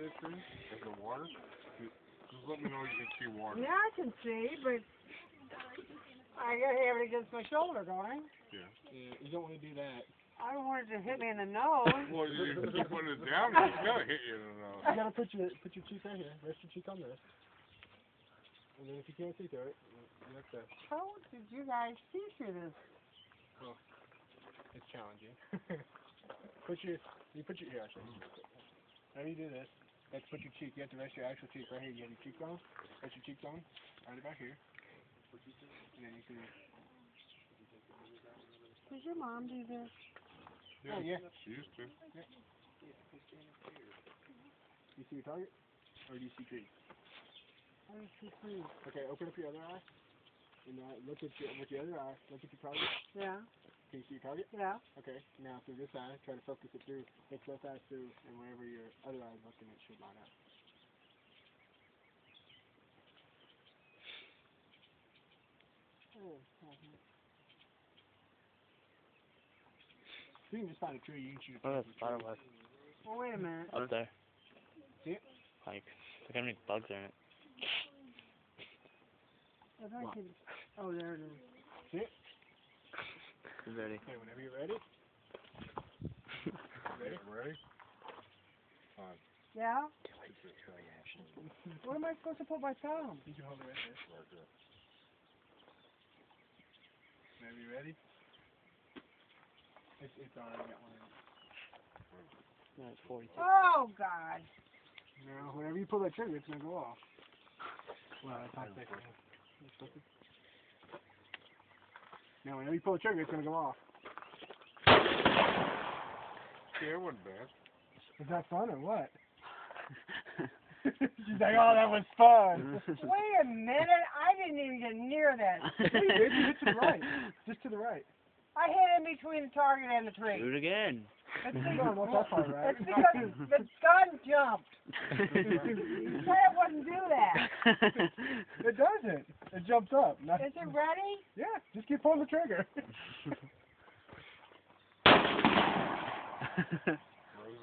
that thing? Is the water? Just let me know you can see water. Yeah, I can see, but I gotta have it against my shoulder, don't I? Yeah. Yeah, you don't want to do that. I don't want it to hit me in the nose. Well, you keep putting it down, it's gonna hit you in the nose. You gotta put your cheek right here. Rest your cheek on this. And then if you can't see through it, you have to. How did you guys see through this? It's challenging. you put your here. I'll show you. How do you do this? You have to put your cheek. You have to rest your actual cheek right here. You have your cheekbone. Rest your cheekbone right about here. And then you can. Does your mom do this? Yeah, Oh, yeah. She used to. Yeah. You see your target? Or do you see green? I don't see green. Okay, open up your other eye. And look at with your other eye. Look at your target. Yeah. Can you see your target? Yeah. Okay. Now through this eye, try to focus it through. Make both eyes through, and wherever your other eye is looking, it should line up. You can just find a tree. You can shoot a tree. Oh, that's far west. Well, wait a minute. Up there. See it? Like, look how many bugs are in it. If I could... Oh, there it is. See it? It's ready. Okay, whenever you're ready. Ready? Fine. Yeah? It's really action. Where am I supposed to put my thumb? You can hold it right there. Right there. Whenever you're ready. It's already got one in it. No, it's 42. Oh, God. Now, whenever you pull that trigger, it's gonna go off. Well, it's not safe. Now, whenever you pull the trigger, it's gonna go off. Yeah, it wasn't bad. Is that fun or what? She's like, oh, that was fun. Wait a minute. I didn't even get near that. You hit to the right. Just to the right. I hit in between the target and the tree. Do it again. It's Come on, what's that part, right? It's because the gun jumped. You said it wouldn't do that. It doesn't. It jumps up. Not, Is it ready? yeah, just keep pulling the trigger. Rose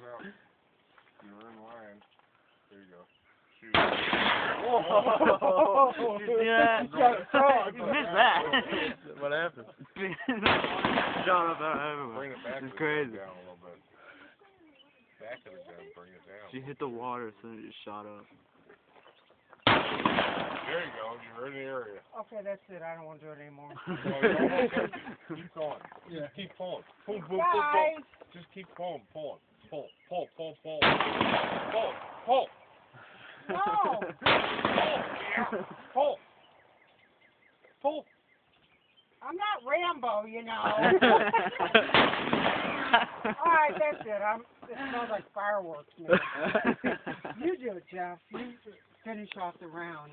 out. You're in line. There you go. Shoot. Whoa! Did you see that? You missed that. What happened? Shot up everywhere. Bring it back It's to crazy. the gun down a little bit. Back of the gun, bring it down. She hit the water, so it just shot up. There you go. You're in the area. Okay, that's it. I don't want to do it anymore. Keep going. Yeah. Just keep pulling. Pull, pull, pull, Guys. pull. Just keep pulling, pulling. Pull, pull, pull, pull. Pull, pull. No. Pull. Pull. I'm not Rambo, you know. All right, that's it. It smells like fireworks now. You do it, Jeff. You finish off the round.